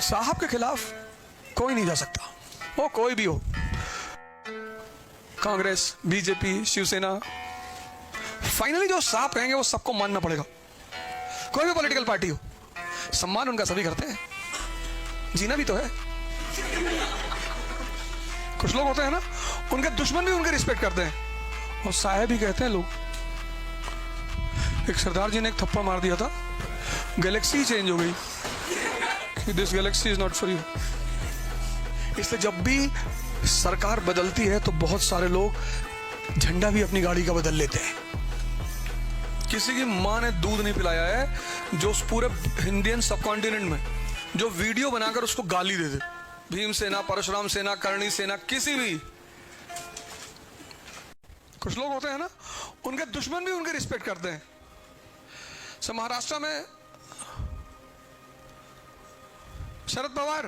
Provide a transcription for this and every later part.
साहब के खिलाफ कोई नहीं जा सकता, वो कोई भी हो, कांग्रेस, बीजेपी, शिवसेना। फाइनली जो साहब कहेंगे वो सबको मानना पड़ेगा, कोई भी पॉलिटिकल पार्टी हो। सम्मान उनका सभी करते हैं, जीना भी तो है। कुछ लोग होते हैं ना, उनके दुश्मन भी उनके रिस्पेक्ट करते हैं और साहब ही कहते हैं लोग। एक सरदार जी ने एक थप्पड़ मार दिया था, गैलेक्सी चेंज हो गई कि this Galaxy is not for you. इसलिए जब भी सरकार बदलती है तो बहुत सारे लोग झंडा भी अपनी गाड़ी का बदल लेते हैं। किसी की मां ने दूध नहीं पिलाया है जो उस पूरे इंडियन सबकॉन्टिनेंट में जो वीडियो बनाकर उसको गाली दे दे। भीम सेना, परशुराम सेना, करणी सेना, किसी भी। कुछ लोग होते हैं ना, उनके दुश्मन भी उनके रिस्पेक्ट करते हैं। सो महाराष्ट्र में शरद पवार,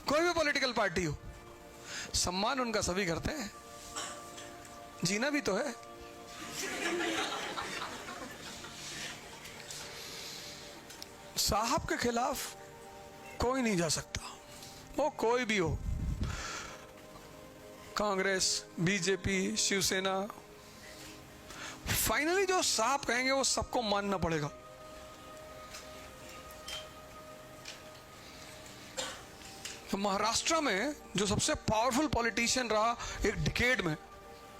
कोई भी पॉलिटिकल पार्टी हो, सम्मान उनका सभी करते हैं, जीना भी तो है। साहब के खिलाफ कोई नहीं जा सकता, वो कोई भी हो, कांग्रेस, बीजेपी, शिवसेना। फाइनली जो साहब कहेंगे वो सबको मानना पड़ेगा। तो महाराष्ट्र में जो सबसे पावरफुल पॉलिटिशियन रहा एक डिकेड में,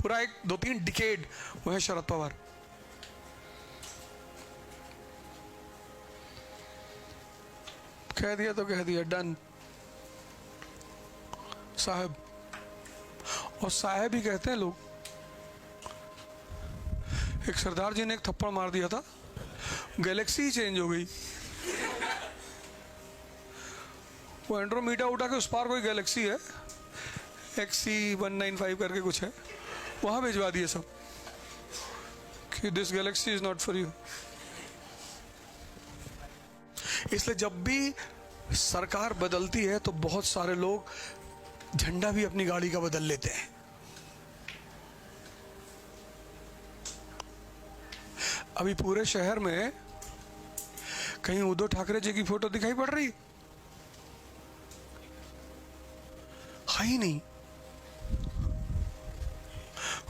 पूरा एक 2-3 डिकेड, वो है शरद पवार। कह दिया तो कह दिया, डन साहब। और साहब ही कहते हैं लोग। एक सरदार जी ने एक थप्पड़ मार दिया था, गैलेक्सी चेंज हो गई। वो एंड्रोमीडा उठा के उस पार कोई गैलेक्सी है, XC195 करके कुछ है, वहां भिजवा दिए सब कि this Galaxy is not for you. इसलिए जब भी सरकार बदलती है तो बहुत सारे लोग झंडा भी अपनी गाड़ी का बदल लेते हैं। अभी पूरे शहर में कहीं उद्धव ठाकरे जी की फोटो दिखाई पड़ रही है ही नहीं।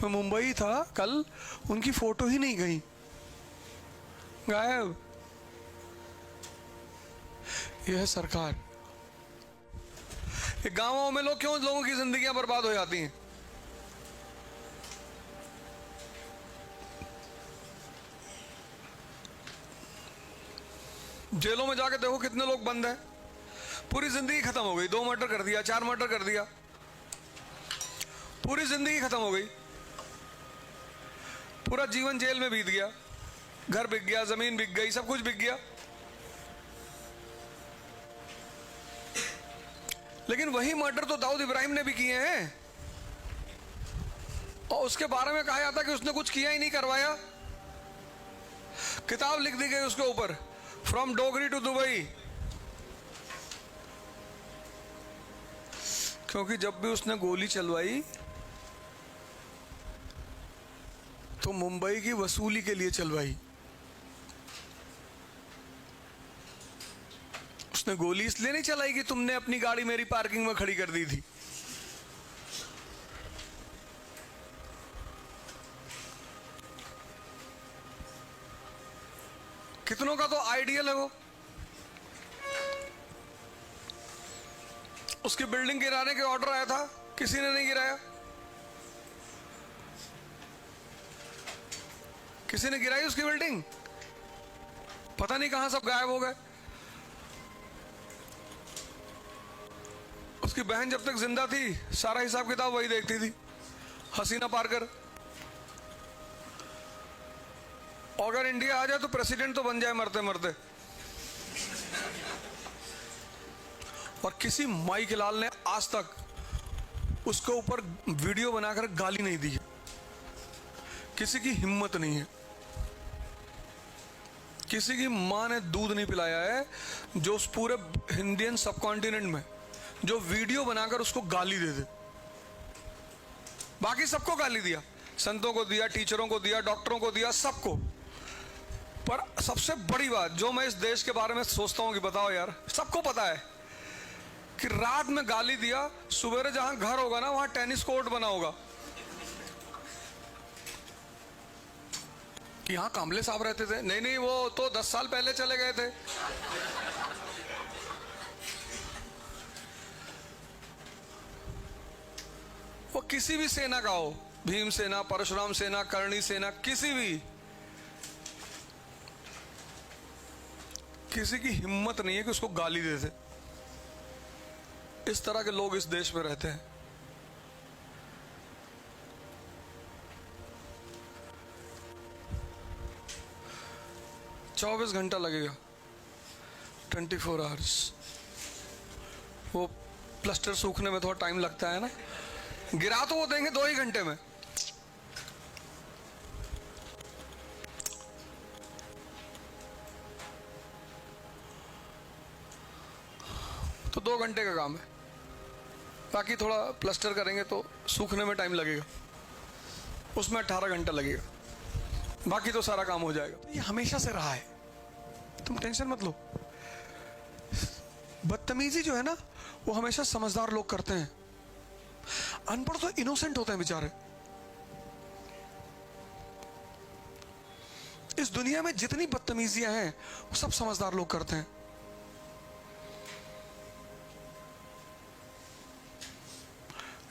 मैं मुंबई था कल, उनकी फोटो ही नहीं गई, गायब। यह है सरकार। गांवों में लोग क्यों लोगों की जिंदगियां बर्बाद हो जाती हैं? जेलों में जाके देखो कितने लोग बंद हैं, पूरी जिंदगी खत्म हो गई। 2 मर्डर कर दिया, 4 मर्डर कर दिया, पूरी जिंदगी खत्म हो गई, पूरा जीवन जेल में बीत गया, घर बिक गया, जमीन बिक गई, सब कुछ बिक गया। लेकिन वही मर्डर तो दाऊद इब्राहिम ने भी किए हैं और उसके बारे में कहा जाता कि उसने कुछ किया ही नहीं, करवाया। किताब लिख दी गई उसके ऊपर, फ्रॉम डोगरी टू दुबई। क्योंकि जब भी उसने गोली चलवाई तो मुंबई की वसूली के लिए चलवाई। उसने गोली इसलिए नहीं चलाई कि तुमने अपनी गाड़ी मेरी पार्किंग में खड़ी कर दी थी। कितनों का तो आइडियल है वो। उसकी बिल्डिंग गिराने के ऑर्डर आया था, किसी ने नहीं गिराया। किसी ने गिराई उसकी बिल्डिंग? पता नहीं कहां सब गायब हो गए। उसकी बहन जब तक जिंदा थी सारा हिसाब किताब वही देखती थी, हसीना पारकर। अगर इंडिया आ जाए तो प्रेसिडेंट तो बन जाए मरते मरते। और किसी माई के लाल ने आज तक उसके ऊपर वीडियो बनाकर गाली नहीं दी है। किसी की हिम्मत नहीं है। किसी की मां ने दूध नहीं पिलाया है जो उस पूरे इंडियन सबकॉन्टिनेंट में जो वीडियो बनाकर उसको गाली दे दे। बाकी सबको गाली दिया, संतों को दिया, टीचरों को दिया, डॉक्टरों को दिया, सबको। पर सबसे बड़ी बात जो मैं इस देश के बारे में सोचता हूं कि बताओ यार, सबको पता है कि रात में गाली दिया, सवेरे जहां घर होगा ना वहां टेनिस कोर्ट बना होगा। यहां कामले साहब रहते थे, नहीं नहीं वो तो 10 साल पहले चले गए थे। वो किसी भी सेना का हो, भीम सेना, परशुराम सेना, करणी सेना, किसी भी, किसी की हिम्मत नहीं है कि उसको गाली दे दे। इस तरह के लोग इस देश में रहते हैं। चौबीस घंटा लगेगा, 24 आवर्स। वो प्लास्टर सूखने में थोड़ा टाइम लगता है ना, गिरा तो वो देंगे 2 ही घंटे में। तो 2 घंटे का काम है, बाकी थोड़ा प्लास्टर करेंगे तो सूखने में टाइम लगेगा, उसमें 18 घंटा लगेगा, बाकी तो सारा काम हो जाएगा। ये हमेशा से रहा है, तुम टेंशन मत लो। बदतमीजी जो है ना वो हमेशा समझदार लोग करते हैं, अनपढ़ तो इनोसेंट होते हैं बेचारे। इस दुनिया में जितनी बदतमीजियां हैं वो सब समझदार लोग करते हैं।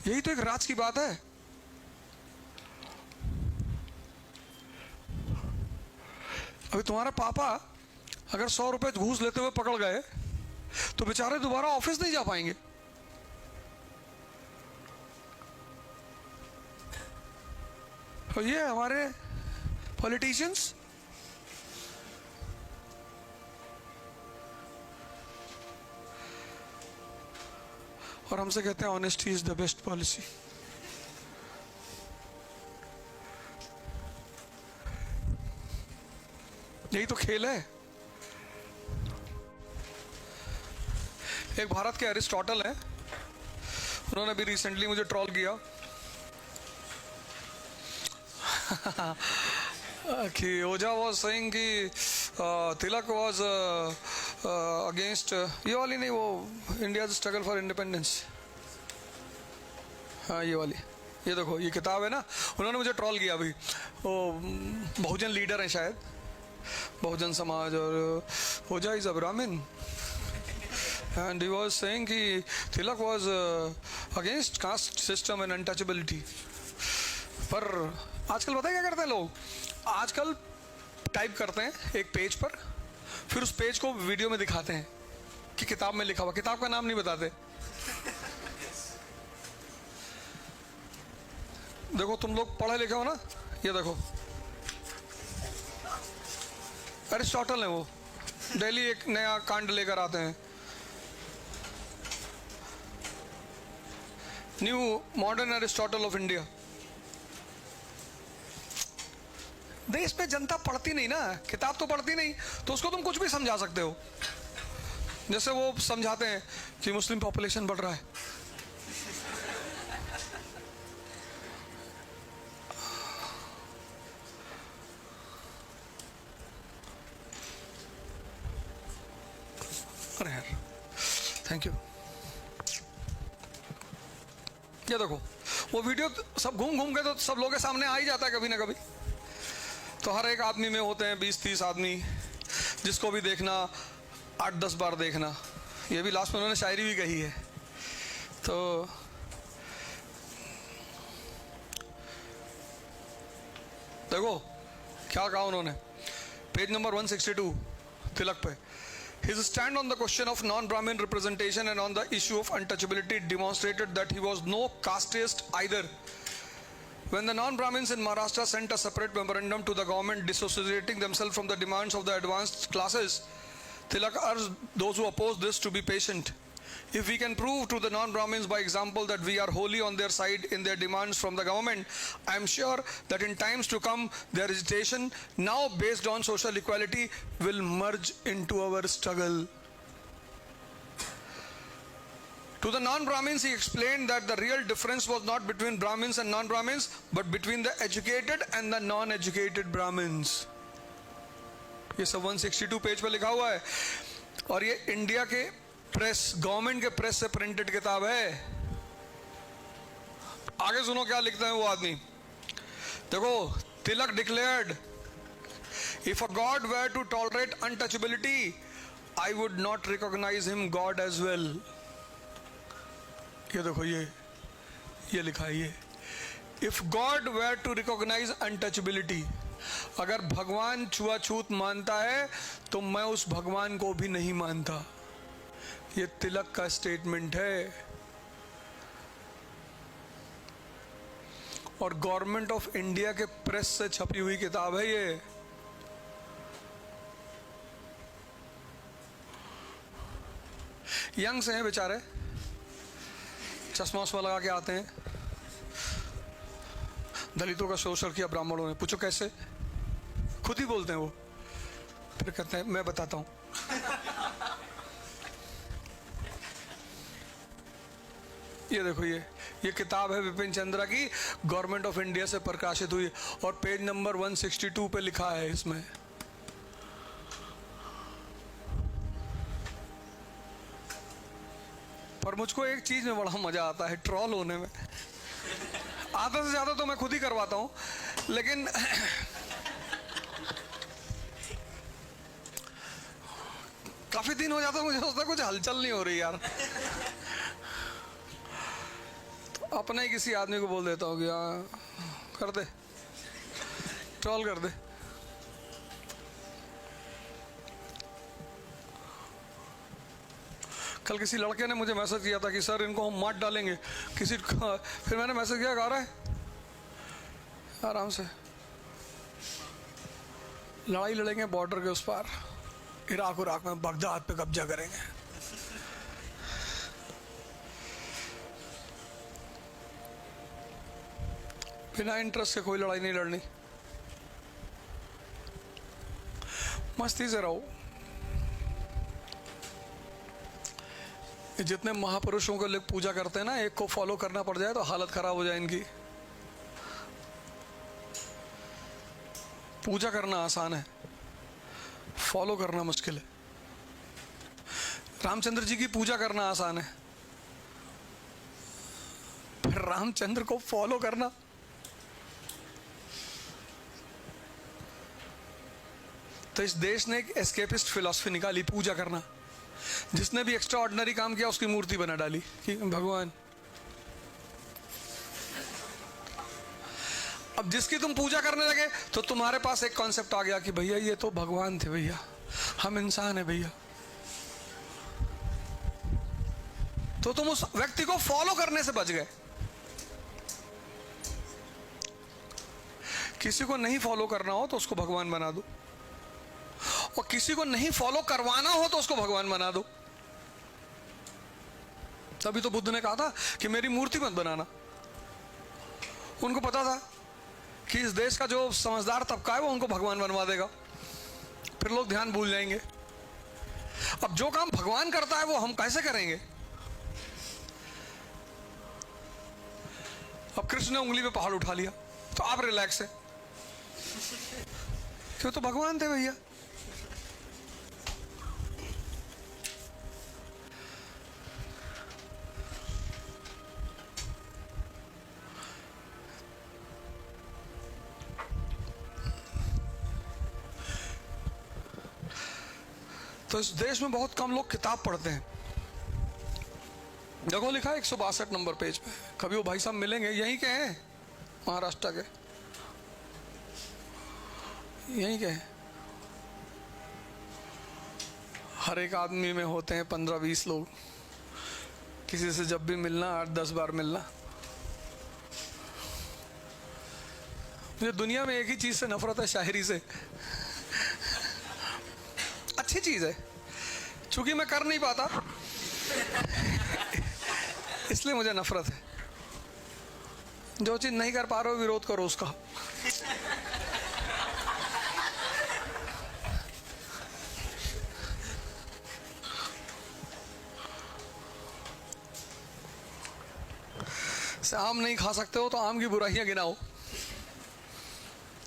यही तो एक राज की बात है। अभी तुम्हारा पापा अगर 100 रुपए घूस लेते हुए पकड़ गए तो बेचारे दोबारा ऑफिस नहीं जा पाएंगे। तो ये हमारे पॉलिटिशियंस और हमसे कहते हैं honesty is the best policy. यही तो खेल है। एक भारत के एरिस्टोटल हैं, उन्होंने भी रिसेंटली मुझे ट्रोल किया कि ओझा वाज सेइंग कि तिलक वाज अगेंस्ट, ये वाली नहीं, वो इंडिया स्ट्रगल फॉर इंडिपेंडेंस, हाँ ये वाली, ये देखो ये किताब है ना। उन्होंने मुझे ट्रोल किया अभी, वो बहुजन लीडर हैं शायद, बहुजन समाज, और ओझा इज अ ब्राह्मण and he was saying कि तिलक was against caste system and untouchability। पर आजकल पता है क्या करते हैं लोग, आजकल टाइप करते हैं एक पेज पर, फिर उस पेज को वीडियो में दिखाते हैं कि किताब में लिखा हुआ, किताब का नाम नहीं बताते। देखो तुम लोग पढ़े लिखे हो ना, ये देखो एरिस्टोटल है, वो डेली एक नया कांड लेकर आते हैं, new modern Aristotle of India. देश में जनता पढ़ती नहीं ना, किताब तो पढ़ती नहीं, तो उसको तुम कुछ भी समझा सकते हो। जैसे वो समझाते हैं कि मुस्लिम पॉपुलेशन बढ़ रहा है, अरे यार थैंक यू। ये देखो वो वीडियो सब घूम घूम के तो सब लोगों के सामने आ ही जाता है कभी ना कभी। तो हर एक आदमी में होते हैं 20-30 आदमी, जिसको भी देखना 8-10 बार देखना। ये भी लास्ट में उन्होंने शायरी भी कही है। तो देखो क्या कहा उन्होंने, पेज नंबर 162 तिलक पे, his stand on the question of non-Brahmin representation and on the issue of untouchability demonstrated that he was no casteist either. When the non-Brahmins in Maharashtra sent a separate memorandum to the government dissociating themselves from the demands of the advanced classes, Tilak urged those who oppose this to be patient. If we can prove to the non-Brahmins by example that we are wholly on their side in their demands from the government, I am sure that in times to come their agitation, now based on social equality, will merge into our struggle. To the non-Brahmins he explained that the real difference was not between Brahmins and non-Brahmins, but between the educated and the non-educated Brahmins. ये सब 162 page पे लिखा हुआ है, और ये India के press, government के प्रेस से प्रिंटेड किताब है। आगे सुनो क्या लिखता है वो आदमी, देखो। Tilak declared, if a god were to tolerate untouchability I would not recognise him god as well. ये देखो, ये लिखा है, ये if god were to recognise untouchability, अगर भगवान छुआछूत मानता है तो मैं उस भगवान को भी नहीं मानता। ये तिलक का स्टेटमेंट है, और गवर्नमेंट ऑफ इंडिया के प्रेस से छपी हुई किताब है ये। यंग से हैं बेचारे, चश्मा वश्मा लगा के आते हैं। दलितों का शोषण किया ब्राह्मणों ने, पूछो कैसे, खुद ही बोलते हैं वो। फिर कहते हैं मैं बताता हूं। ये देखो, ये किताब है विपिन चंद्रा की, गवर्नमेंट ऑफ इंडिया से प्रकाशित हुई, और पेज नंबर 162 पे लिखा है इसमें। पर मुझको एक चीज में बड़ा मजा आता है, ट्रॉल होने में। आधा से ज्यादा तो मैं खुद ही करवाता हूं, लेकिन काफी दिन हो जाता है, मुझे सोचता कुछ हलचल नहीं हो रही यार, तो अपने ही किसी आदमी को बोल देता हूँ कि हाँ कर दे, ट्रॉल कर दे। कल किसी लड़के ने मुझे मैसेज किया था कि सर इनको हम मार डालेंगे किसी, फिर मैंने मैसेज किया, आ रहा है आराम से, लड़ाई लड़ेंगे बॉर्डर के उस पार, इराक में बगदाद पे कब्जा करेंगे। बिना इंटरेस्ट से कोई लड़ाई नहीं लड़नी, मस्ती से रहो। जितने महापुरुषों को लोग पूजा करते हैं ना, एक को फॉलो करना पड़ जाए तो हालत खराब हो जाए इनकी। पूजा करना आसान है, फॉलो करना मुश्किल है। रामचंद्र जी की पूजा करना आसान है, फिर रामचंद्र को फॉलो करना। तो इस देश ने एक एस्केपिस्ट फिलॉसफी निकाली, पूजा करना। जिसने भी एक्स्ट्रा ऑर्डिनरी काम किया उसकी मूर्ति बना डाली कि भगवान। अब जिसकी तुम पूजा करने लगे तो तुम्हारे पास एक कॉन्सेप्ट आ गया कि भैया ये तो भगवान थे, भैया हम इंसान है भैया। तो तुम उस व्यक्ति को फॉलो करने से बच गए। किसी को नहीं फॉलो करना हो तो उसको भगवान बना दो, और किसी को नहीं फॉलो करवाना हो तो उसको भगवान बना दो। तभी तो बुद्ध ने कहा था कि मेरी मूर्ति मत बनाना। उनको पता था कि इस देश का जो समझदार तबका है वो उनको भगवान बनवा देगा, फिर लोग ध्यान भूल जाएंगे। अब जो काम भगवान करता है वो हम कैसे करेंगे? अब कृष्ण ने उंगली पे पहाड़ उठा लिया तो आप रिलैक्स है, क्यों? तो भगवान थे भैया। तो इस देश में बहुत कम लोग किताब पढ़ते हैं। देखो लिखा है 162 नंबर पेज पे। कभी वो भाई साहब मिलेंगे, यहीं के हैं, महाराष्ट्र के, यहीं के हैं। हर एक आदमी में होते हैं 15-20 लोग, किसी से जब भी मिलना 8-10 बार मिलना। मुझे दुनिया में एक ही चीज से नफरत है, शायरी से। अच्छी चीज है, चूंकि मैं कर नहीं पाता इसलिए मुझे नफरत है। जो चीज नहीं कर पा रहे हो विरोध करो उसका। आम नहीं खा सकते हो तो आम की बुराइयां गिनाओ।